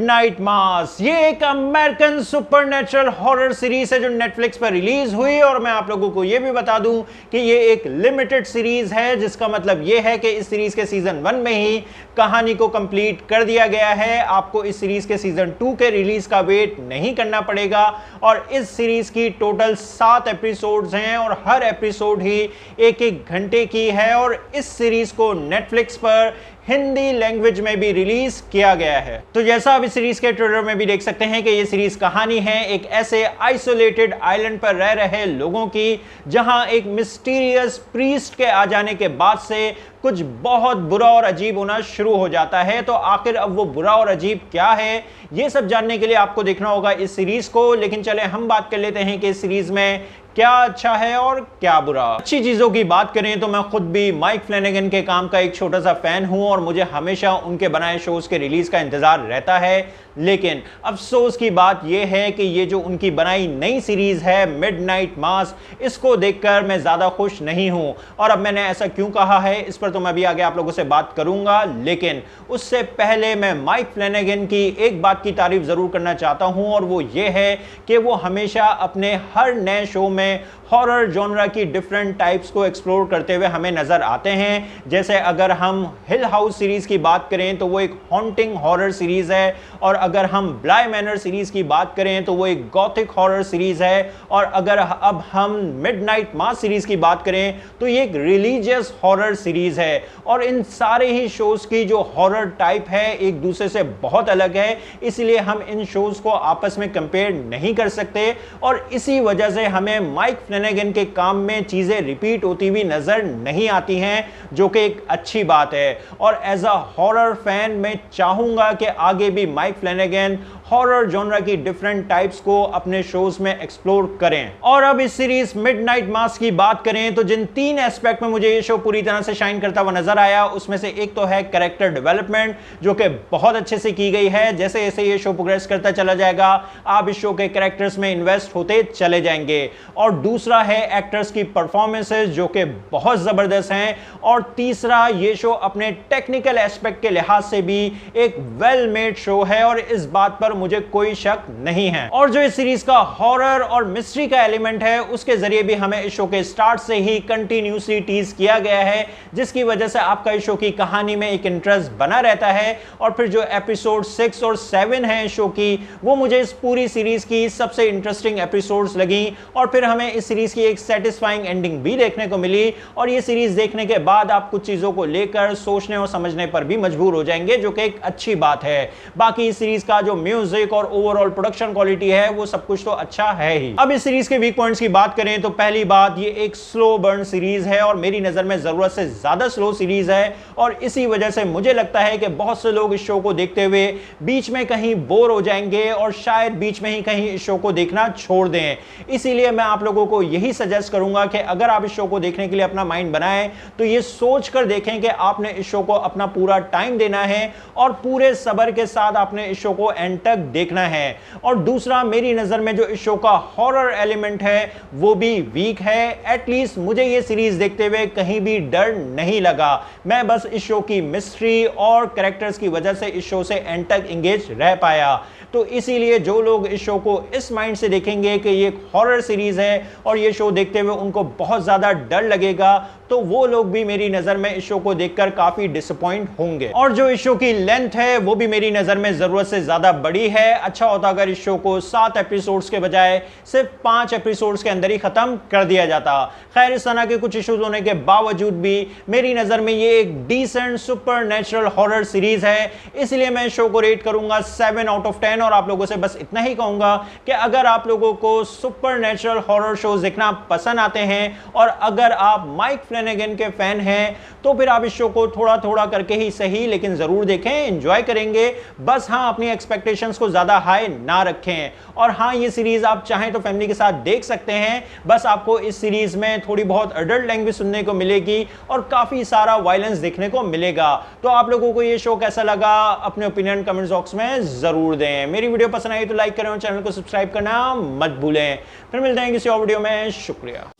Midnight mass ये एक American supernatural horror series है जो नेटफ्लिक्स पर रिलीज हुई और मैं आप लोगों को यह भी बता दूं कि ये एक लिमिटेड सीरीज है, जिसका मतलब ये है कि इस सीरीज के सीजन 1 में ही कहानी को कंप्लीट कर दिया गया है। आपको इस सीरीज के सीजन 2 के रिलीज का वेट नहीं करना पड़ेगा और इस सीरीज की टोटल 7 एपिसोड्स हैं और हर एपिसोड ही एक घंटे की है और इस सीरीज को नेटफ्लिक्स पर हिंदी लैंग्वेज में भी रिलीज किया गया है। तो जैसा आप इस सीरीज के ट्रेलर में भी देख सकते हैं कि ये सीरीज कहानी है एक ऐसे आइसोलेटेड आइलैंड पर रह रहे लोगों की, जहां एक मिस्टीरियस प्रीस्ट के आ जाने के बाद से कुछ बहुत बुरा और अजीब होना शुरू हो जाता है। तो आखिर अब वो बुरा और अजीब क्या है, ये सब जानने के लिए आपको देखना होगा इस सीरीज को। लेकिन चले हम बात कर लेते हैं कि इस सीरीज में क्या अच्छा है और क्या बुरा। अच्छी चीजों की बात करें तो मैं खुद भी माइक फ्लैनेगन के काम का एक छोटा सा फैन हूं और मुझे हमेशा उनके बनाए शोज के रिलीज का इंतजार रहता है। लेकिन अफसोस की बात यह है कि ये जो उनकी बनाई नई सीरीज है मिडनाइट मास, इसको देखकर मैं ज्यादा खुश नहीं हूं। और अब मैंने ऐसा क्यों कहा है इस पर तो मैं भी आगे आप लोगों से बात करूंगा, लेकिन उससे पहले मैं माइक फ्लैनेगन की एक बात की तारीफ जरूर करना चाहता हूं और वो ये है कि वो हमेशा अपने हर नए शो में हॉरर जॉनरा की डिफरेंट टाइप्स को एक्सप्लोर करते हुए हमें नजर आते हैं। जैसे अगर हम हिल हाउस सीरीज की बात करें तो वो एक हॉन्टिंग हॉरर सीरीज है, और अगर हम ब्लाई मैनर सीरीज की बात करें तो वो एक गॉथिक हॉरर सीरीज है, और अगर अब हम मिडनाइट मास सीरीज की बात करें तो ये एक रिलीजियस हॉरर सीरीज है। और इन सारे ही शोज की जो हॉरर टाइप है एक दूसरे से बहुत अलग है, इसलिए हम इन शोज को आपस में कंपेयर नहीं कर सकते और इसी वजह से हमें माइक फ्लैनेगन के काम में चीजें रिपीट होती हुई नजर नहीं आती हैं, जो कि एक अच्छी बात है। और एज अ हॉरर फैन मैं चाहूंगा कि आगे भी माइक फ्लैनेगन हॉरर जॉनरा की डिफरेंट टाइप्स को अपने शोज में एक्सप्लोर करें। और अब इस सीरीज मिडनाइट मास की बात करें तो जिन 3 एस्पेक्ट में मुझे ये शो पूरी तरह से शाइन करता हुआ नजर आया, उसमें से एक तो है कैरेक्टर डेवलपमेंट, जो कि बहुत अच्छे से की गई है। जैसे जैसे ये शो प्रोग्रेस करता चला जाएगा आप इस शो के कैरेक्टर्स में इन्वेस्ट होते चले जाएंगे। और दूसरा है एक्टर्स की परफॉर्मेंसेस, जो कि बहुत जबरदस्त हैं। और तीसरा, ये शो अपने टेक्निकल एस्पेक्ट के लिहाज से भी एक वेल मेड शो है और इस बात पर मुझे कोई शक नहीं है। और जो इस सीरीज का हॉरर और मिस्ट्री का एलिमेंट है उसके जरिए भी हमें इस शो के स्टार्ट से ही कंटिन्यूसली टीज किया गया है, जिसकी वजह से आपका इस शो की कहानी में एक इंटरेस्ट बना रहता है। और फिर जो एपिसोड 6 और 7 है इस शो की, वो मुझे इस पूरी सीरीज की सबसे इंटरेस्टिंग एपिसोड्स लगी और फिर हमें इस सीरीज की एक सेटिस्फाइंग एंडिंग भी देखने को मिली। और ये सीरीज देखने के बाद आप कुछ चीजों को लेकर सोचने और समझने पर भी मजबूर हो जाएंगे, जो कि एक अच्छी बात है। बाकी इस सीरीज का जो म्यूजिक और ओवरऑल प्रोडक्शन क्वालिटी है वो सब कुछ तो अच्छा है ही। अब इस सीरीज के वीक पॉइंट्स की बात करें तो पहली बात, ये एक स्लो बर्न सीरीज है और मेरी नजर में जरूरत से ज्यादा स्लो सीरीज है और इसी वजह से मुझे लगता है कि बहुत से लोग इस शो को देखते हुए बीच में कहीं बोर हो जाएंगे और शायद बीच में ही कहीं इस शो को देखना छोड़ दें। इसीलिए मैं आप लोगों को यही सजेस्ट करूंगा कि अगर आप इस शो को देखने के लिए अपना माइंड बनाएं तो ये सोच कर देखें कि आपने इस शो को अपना पूरा टाइम देना है और पूरे सब्र के साथ आपने इस शो को एंड तक देखना है। और दूसरा, मेरी नजर में जो इस शो का हॉरर एलिमेंट है वो भी वीक है। एटलीस्ट मुझे ये सीरीज देखते हुए कहीं भी डर नहीं लगा। मैं बस इस शो की मिस्ट्री और कैरेक्टर्स की वजह से इस शो से एंड तक एंगेज रह पाया। तो इसीलिए जो लोग इस शो को इस माइंड से देखेंगे कि ये एक हॉरर सीरीज है और ये शो देखते हुए उनको बहुत ज्यादा डर लगेगा, तो वो लोग भी मेरी नजर में इस शो को देखकर काफी डिसअपॉइंट होंगे। और जो इस शो की लेंथ है वो भी मेरी नजर में जरूरत से ज्यादा बड़ी है। अच्छा होता अगर इस शो को 7 एपिसोड्स के बजाय सिर्फ 5 एपिसोड्स के अंदर ही खत्म कर दिया जाता। खैर, इस तरह के कुछ इश्यूज होने के बावजूद भी मेरी नजर में ये एक डिसेंट सुपरनैचुरल हॉरर सीरीज है, इसलिए मैं इस शो को रेट करूंगा 7 आउट ऑफ 10। और आप लोगों से बस इतना ही कहूंगा कि अगर आप लोगों को सुपरनैचुरल हॉरर शोज देखना पसंद आते हैं और अगर आप माइक फ्लैनेगन के फैन हैं तो फिर आप इस शो को थोड़ा थोड़ा करके ही सही लेकिन जरूर देखें, एंजॉय करेंगे। बस हाँ, अपनी एक्सपेक्टेशंस को ज्यादा हाई ना रखें। और हाँ, ये सीरीज आप चाहें तो फैमिली के साथ देख सकते हैं, बस आपको इस सीरीज में थोड़ी बहुत एडल्ट लैंग्वेज सुनने को मिलेगी और काफी सारा वायलेंस देखने को मिलेगा। तो आप लोगों को ये शो कैसा लगा अपने ओपिनियन कमेंट बॉक्स में जरूर दें। मेरी वीडियो पसंद आई तो लाइक करें और चैनल को सब्सक्राइब करना मत भूलें। फिर मिलते हैं किसी और वीडियो में। शुक्रिया।